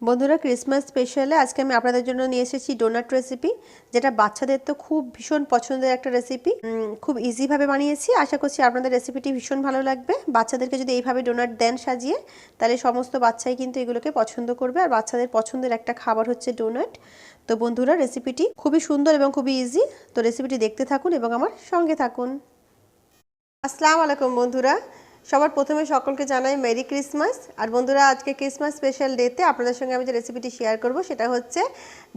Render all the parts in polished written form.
বন্ধুরা ক্রিসমাস স্পেশালে আজকে আমি আপনাদের জন্য নিয়ে এসেছি ডোনাট রেসিপি, যেটা বাচ্চাদের তো খুব ভীষণ পছন্দের একটা রেসিপি। খুব ইজিভাবে বানিয়েছি। আশা করছি আপনাদের রেসিপিটি ভীষণ ভালো লাগবে। বাচ্চাদেরকে যদি এইভাবে ডোনাট দেন সাজিয়ে, তাহলে সমস্ত বাচ্চাই কিন্তু এগুলোকে পছন্দ করবে। আর বাচ্চাদের পছন্দের একটা খাবার হচ্ছে ডোনাট। তো বন্ধুরা রেসিপিটি খুবই সুন্দর এবং খুবই ইজি। তো রেসিপিটি দেখতে থাকুন এবং আমার সঙ্গে থাকুন। আসসালামু আলাইকুম বন্ধুরা, সবার প্রথমে সকলকে জানাই মেরি ক্রিসমাস। আর বন্ধুরা আজকে ক্রিসমাস স্পেশাল ডেতে আপনাদের সঙ্গে আমি যে রেসিপিটি শেয়ার করব সেটা হচ্ছে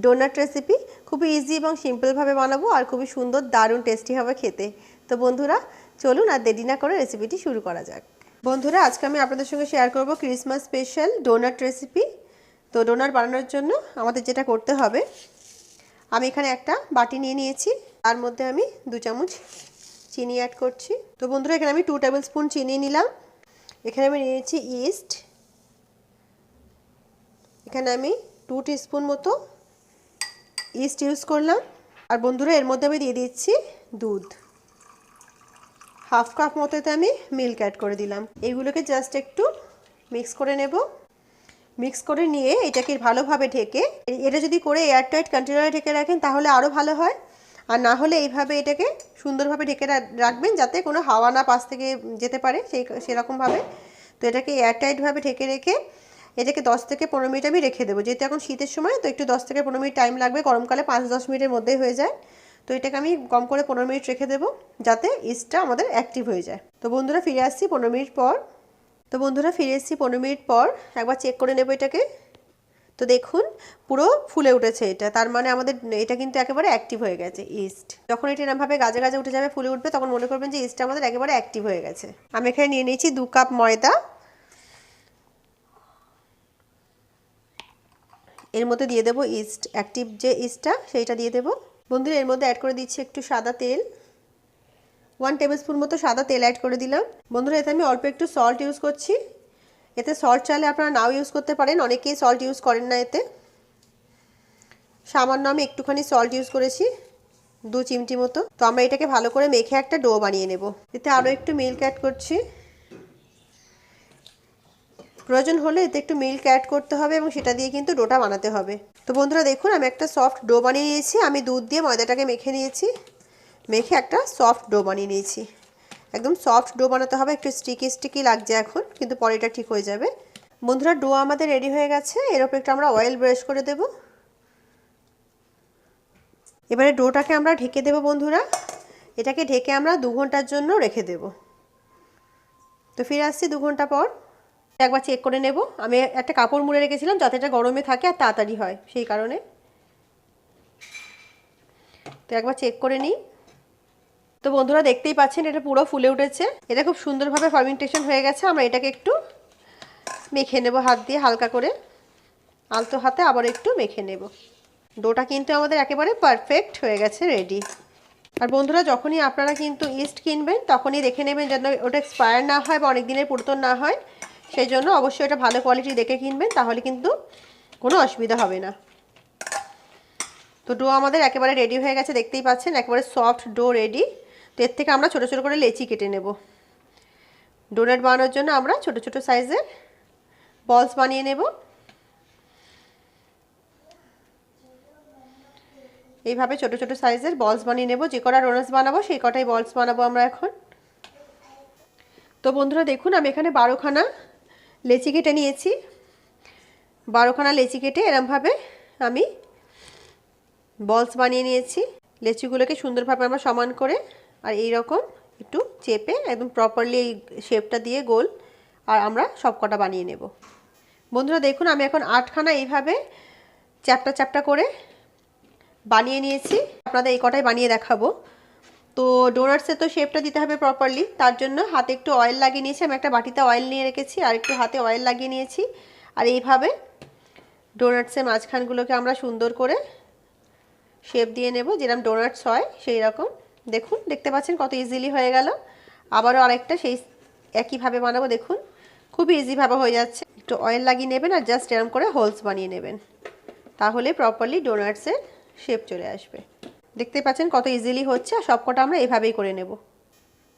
ডোনাট রেসিপি। খুবই ইজি এবং সিম্পলভাবে বানাবো আর খুবই সুন্দর দারুণ টেস্টি হবে খেতে। তো বন্ধুরা চলুন আর দেরি না করে রেসিপিটি শুরু করা যাক। বন্ধুরা আজকে আমি আপনাদের সঙ্গে শেয়ার করব ক্রিসমাস স্পেশাল ডোনাট রেসিপি। তো ডোনাট বানানোর জন্য আমাদের যেটা করতে হবে, আমি এখানে একটা বাটি নিয়ে নিয়েছি, তার মধ্যে আমি 2 চামচ চিনি অ্যাড করছি। তো বন্ধুরা এখানে আমি 2 টেবিল স্পুন চিনি নিলাম। এখানে আমি নিয়েছি ইস্ট, এখানে আমি 2 টিস্পুন মতো ইস্ট ইউজ করলাম। আর বন্ধুরা এর মধ্যে আমি দিয়ে দিচ্ছি দুধ, হাফ কাপ মতোতে আমি মিল্ক অ্যাড করে দিলাম। এইগুলোকে জাস্ট একটু মিক্স করে নেব। মিক্স করে নিয়ে এটাকে ভালোভাবে ঢেকে, এটা যদি করে এয়ারটাইট কন্টেনারে ঢেকে রাখেন তাহলে আরও ভালো হয়। আর না হলে এইভাবে এটাকে সুন্দরভাবে ঢেকে রাখবেন, যাতে কোনো হাওয়া না পাশ থেকে যেতে পারে সেরকমভাবে। তো এটাকে এয়ারটাইটভাবে ঢেকে রেখে এটাকে 10 থেকে 15 মিনিট আমি রেখে দেবো। যেহেতু এখন শীতের সময়, তো একটু 10 থেকে 15 মিনিট টাইম লাগবে। গরমকালে 5-10 মিনিটের মধ্যেই হয়ে যায়। তো এটাকে আমি কম করে 15 মিনিট রেখে দেবো, যাতে ইস্টটা আমাদের অ্যাক্টিভ হয়ে যায়। তো বন্ধুরা ফিরে আসছি 15 মিনিট পর। তো 15 মিনিট পর একবার চেক করে নেব এটাকে। তো দেখুন পুরো ফুলে উঠেছে এটা, তার মানে আমাদের এটা কিন্তু একেবারে অ্যাক্টিভ হয়ে গেছে ইস্ট। যখন এটা এরমভাবে গাছে গাছে উঠে যাবে, ফুলে উঠবে, তখন মনে করবেন যে ইস্টটা আমাদের একেবারে অ্যাক্টিভ হয়ে গেছে। আমি এখানে নিয়ে নিয়েছি 2 কাপ ময়দা। এর মধ্যে দিয়ে দেবো ইস্ট, অ্যাক্টিভ যে ইস্টটা সেইটা দিয়ে দেবো। বন্ধুরা এর মধ্যে অ্যাড করে দিচ্ছি একটু সাদা তেল, 1 টেবিল স্পুন মতো সাদা তেল অ্যাড করে দিলাম। বন্ধুরা এতে আমি অল্প একটু সল্ট ইউজ করছি। এতে সল্ট চাইলে আপনারা নাও ইউজ করতে পারেন, অনেকেই সল্ট ইউজ করেন না। এতে সামান্য আমি একটুখানি সল্ট ইউজ করেছি, 2 চিমটি মতো। তো আমরা এটাকে ভালো করে মেখে একটা ডো বানিয়ে নেব। এতে আরও একটু মিল্ক অ্যাড করছি, প্রয়োজন হলে এতে একটু মিল্ক অ্যাড করতে হবে এবং সেটা দিয়ে কিন্তু ডোটা বানাতে হবে। তো বন্ধুরা দেখুন আমি একটা সফট ডো বানিয়ে নিয়েছি। আমি দুধ দিয়ে ময়দাটাকে মেখে নিয়েছি, মেখে একটা সফট ডো বানিয়ে নিয়েছি। একদম সফট ডো বানাতে হবে, একটু স্টিকি স্টিকি লাগছে এখন, কিন্তু পরে এটা ঠিক হয়ে যাবে। বন্ধুরা ডো আমাদের রেডি হয়ে গেছে। এর উপর একটু আমরা অয়েল ব্রাশ করে দেব। এবারে ডোটাকে আমরা ঢেকে দেব বন্ধুরা। এটাকে ঢেকে আমরা 2 ঘন্টার জন্য রেখে দেব। তো ফিরে আসছি 2 ঘন্টা পর। একবার চেক করে নেব। আমি একটা কাপড় মুড়ে রেখেছিলাম যাতে এটা গরমে থাকে আর তাড়াতাড়ি হয়, সেই কারণে। তো একবার চেক করে নিই। তো বন্ধুরা দেখতেই পাচ্ছেন এটা পুরো ফুলে উঠেছে। এটা খুব সুন্দরভাবে ফার্মেন্টেশন হয়ে গেছে। আমরা এটাকে একটু মেখে নেব হাত দিয়ে, হালকা করে আলতো হাতে আবার একটু মেখে নেব। ডোটা কিন্তু আমাদের একেবারে পারফেক্ট হয়ে গেছে, রেডি। আর বন্ধুরা যখনই আপনারা কিন্তু ইস্ট কিনবেন, তখনই দেখে নেবেন যেন ওটা এক্সপায়ার না হয় বা অনেক দিনের পুরাতন না হয়। সেই জন্য অবশ্যই এটা ভালো কোয়ালিটি দেখে কিনবেন, তাহলে কিন্তু কোনো অসুবিধা হবে না। তো ডো আমাদের একেবারে রেডি হয়ে গেছে, দেখতেই পাচ্ছেন একেবারে সফট ডো রেডি। তো এর থেকে আমরা ছোটো ছোটো করে লেচি কেটে নেব। ডোনাট বানানোর জন্য আমরা ছোটো ছোটো সাইজের বলস বানিয়ে নেব। এইভাবে ছোটো ছোটো সাইজের বলস বানিয়ে নেব। যে কটা ডোনাটস বানাবো সেই কটাই বলস বানাবো আমরা এখন। তো বন্ধুরা দেখুন আমি এখানে 12খানা লেচি কেটে নিয়েছি। 12খানা লেচি কেটে এরমভাবে আমি বলস বানিয়ে নিয়েছি। লেচিগুলোকে সুন্দরভাবে আমরা সমান করে আর এই রকম একটু চেপে একদম প্রপারলি এই শেপটা দিয়ে গোল আর আমরা সব কটা বানিয়ে নেব। বন্ধুরা দেখুন আমি এখন 8খানা এইভাবে চ্যাপ্টা চ্যাপ্টা করে বানিয়ে নিয়েছি। আপনাদের এই কটাই বানিয়ে দেখাবো। তো ডোনাটসে তো শেপটা দিতে হবে প্রপারলি, তার জন্য হাতে একটু অয়েল লাগিয়ে নিয়েছি। আমি একটা বাটিতে অয়েল নিয়ে রেখেছি আর একটু হাতে অয়েল লাগিয়ে নিয়েছি। আর এইভাবে ডোনাটসের মাঝখানগুলোকে আমরা সুন্দর করে শেপ দিয়ে নেব, যেরকম ডোনাটস হয় সেই রকম। দেখুন দেখতে পাচ্ছেন কত ইজিলি হয়ে গেল। আবারও আরেকটা সেই একইভাবে বানাবো। দেখুন খুব ইজিভাবে হয়ে যাচ্ছে। একটু অয়েল লাগিয়ে নেবেন আর জাস্ট এরকম করে হোলস বানিয়ে নেবেন, তাহলে প্রপারলি ডোনাটসের শেপ চলে আসবে। দেখতে পাচ্ছেন কত ইজিলি হচ্ছে। আর সবকটা আমরা এভাবেই করে নেব।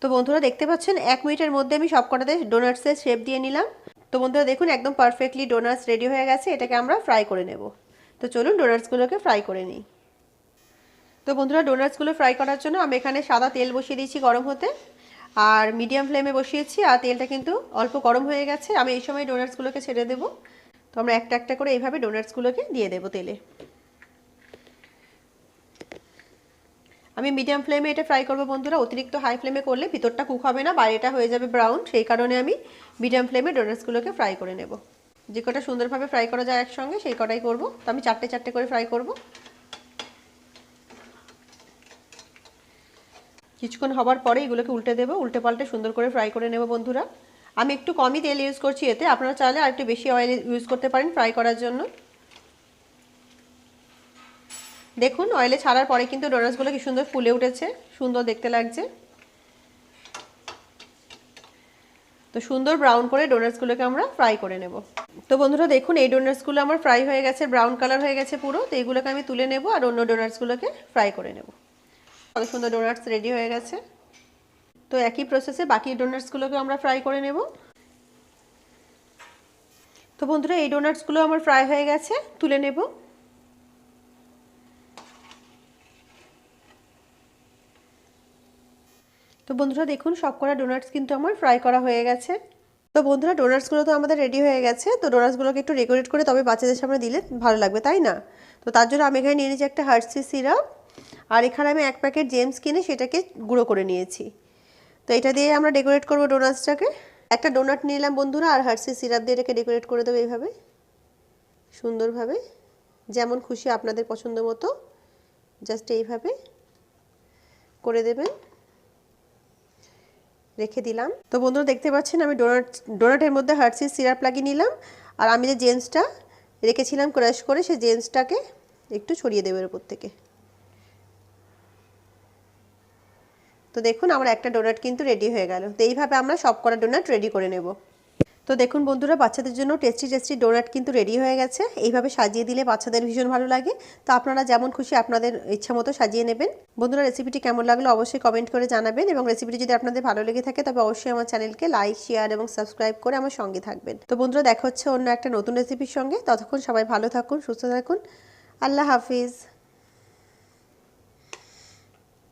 তো বন্ধুরা দেখতে পাচ্ছেন 1 মিনিটের মধ্যে আমি সবকটাতে ডোনাটসের শেপ দিয়ে নিলাম। তো বন্ধুরা দেখুন একদম পারফেক্টলি ডোনাটস রেডি হয়ে গেছে, এটাকে আমরা ফ্রাই করে নেব। তো চলুন ডোনাটসগুলোকে ফ্রাই করে নিই। তো বন্ধুরা ডোনাটসগুলো ফ্রাই করার জন্য আমি এখানে সাদা তেল বসিয়ে দিয়েছি গরম হতে, আর মিডিয়াম ফ্লেমে বসিয়েছি, আর তেলটা কিন্তু অল্প গরম হয়ে গেছে। আমি এই সময় ডোনাটসগুলোকে ছেড়ে দেবো। তো আমরা একটা একটা করে এইভাবে ডোনাটসগুলোকে দিয়ে দেবো তেলে। আমি মিডিয়াম ফ্লেমে এটা ফ্রাই করবো বন্ধুরা, অতিরিক্ত হাই ফ্লেমে করলে ভিতরটা কুক হবে না, বাইরেটা হয়ে যাবে ব্রাউন। সেই কারণে আমি মিডিয়াম ফ্লেমে ডোনাটসগুলোকে ফ্রাই করে নেব। যে কটা সুন্দরভাবে ফ্রাই করা যায় একসঙ্গে সেই কটাই করবো। তো আমি চারটে চারটে করে ফ্রাই করব। কিছুক্ষণ হবার পরে এগুলোকে উল্টে দেবো, উল্টে পাল্টে সুন্দর করে ফ্রাই করে নেব বন্ধুরা। আমি একটু কমই তেল ইউজ করছি এতে, আপনারা চাইলে আর একটু বেশি অয়েল ইউজ করতে পারেন ফ্রাই করার জন্য। দেখুন অয়েলে ছাড়ার পরে কিন্তু ডোনাটসগুলো কি সুন্দর ফুলে উঠেছে, সুন্দর দেখতে লাগছে। তো সুন্দর ব্রাউন করে ডোনাটসগুলোকে আমরা ফ্রাই করে নেব। তো বন্ধুরা দেখুন এই ডোনাটসগুলো আমার ফ্রাই হয়ে গেছে, ব্রাউন কালার হয়ে গেছে পুরো। তো এইগুলোকে আমি তুলে নেব আর অন্য ডোনাটসগুলোকে ফ্রাই করে নেব। কত সুন্দর ডোনাটস রেডি হয়ে গেছে। তো একই প্রসেসে বাকি ডোনাটসগুলোকে আমরা ফ্রাই করে নেব। তো বন্ধুরা এই ডোনাটসগুলো আমার ফ্রাই হয়ে গেছে, তুলে নেব। তো বন্ধুরা দেখুন সবকটা ডোনাটস কিন্তু আমার ফ্রাই করা হয়ে গেছে। তো বন্ধুরা ডোনাটসগুলো তো আমাদের রেডি হয়ে গেছে। তো ডোনাটসগুলোকে একটু ডেকোরেট করে তবে বাচ্চাদের সামনে দিলে ভালো লাগবে, তাই না? তো তার জন্য আমি এখানে নিয়ে নিয়েছি একটা হার্সিস সিরাপ, আর এখানে আমি এক প্যাকেট জেমস কিনে সেটাকে গুঁড়ো করে নিয়েছি। তো এটা দিয়ে আমরা ডেকোরেট করবো ডোনাটসটাকে। একটা ডোনাট নিলাম বন্ধুরা, আর হার্সিস সিরাপ দিয়ে এটাকে ডেকোরেট করে দেবো এইভাবে সুন্দরভাবে, যেমন খুশি আপনাদের পছন্দ মতো জাস্ট এইভাবে করে দেবেন। রেখে দিলাম। তো বন্ধুরা দেখতে পাচ্ছেন আমি ডোনাটের মধ্যে হার্সিস সিরাপ লাগিয়ে নিলাম, আর আমি যে জেমসটা রেখেছিলাম ক্রাশ করে সেই জেমসটাকে একটু ছড়িয়ে দেবো এর উপর থেকে। তো দেখুন আমার একটা ডোনাট কিন্তু রেডি হয়ে গেল। তো এইভাবে আমরা সব কটা ডোনাট রেডি করে নেব। তো দেখুন বন্ধুরা বাচ্চাদের জন্য টেস্টি টেস্টি ডোনাট কিন্তু রেডি হয়ে গেছে। এইভাবে সাজিয়ে দিলে বাচ্চাদের ভীষণ ভালো লাগে। তো আপনারা যেমন খুশি আপনাদের ইচ্ছা মতো সাজিয়ে নেবেন। বন্ধুরা রেসিপিটি কেমন লাগলো অবশ্যই কমেন্ট করে জানাবেন, এবং রেসিপিটি যদি আপনাদের ভালো লেগে থাকে তবে অবশ্যই আমার চ্যানেলকে লাইক, শেয়ার এবং সাবস্ক্রাইব করে আমার সঙ্গে থাকবেন। তো বন্ধুরা দেখা হচ্ছে অন্য একটা নতুন রেসিপির সঙ্গে। ততক্ষণ সবাই ভালো থাকুন, সুস্থ থাকুন। আল্লাহ হাফিজ।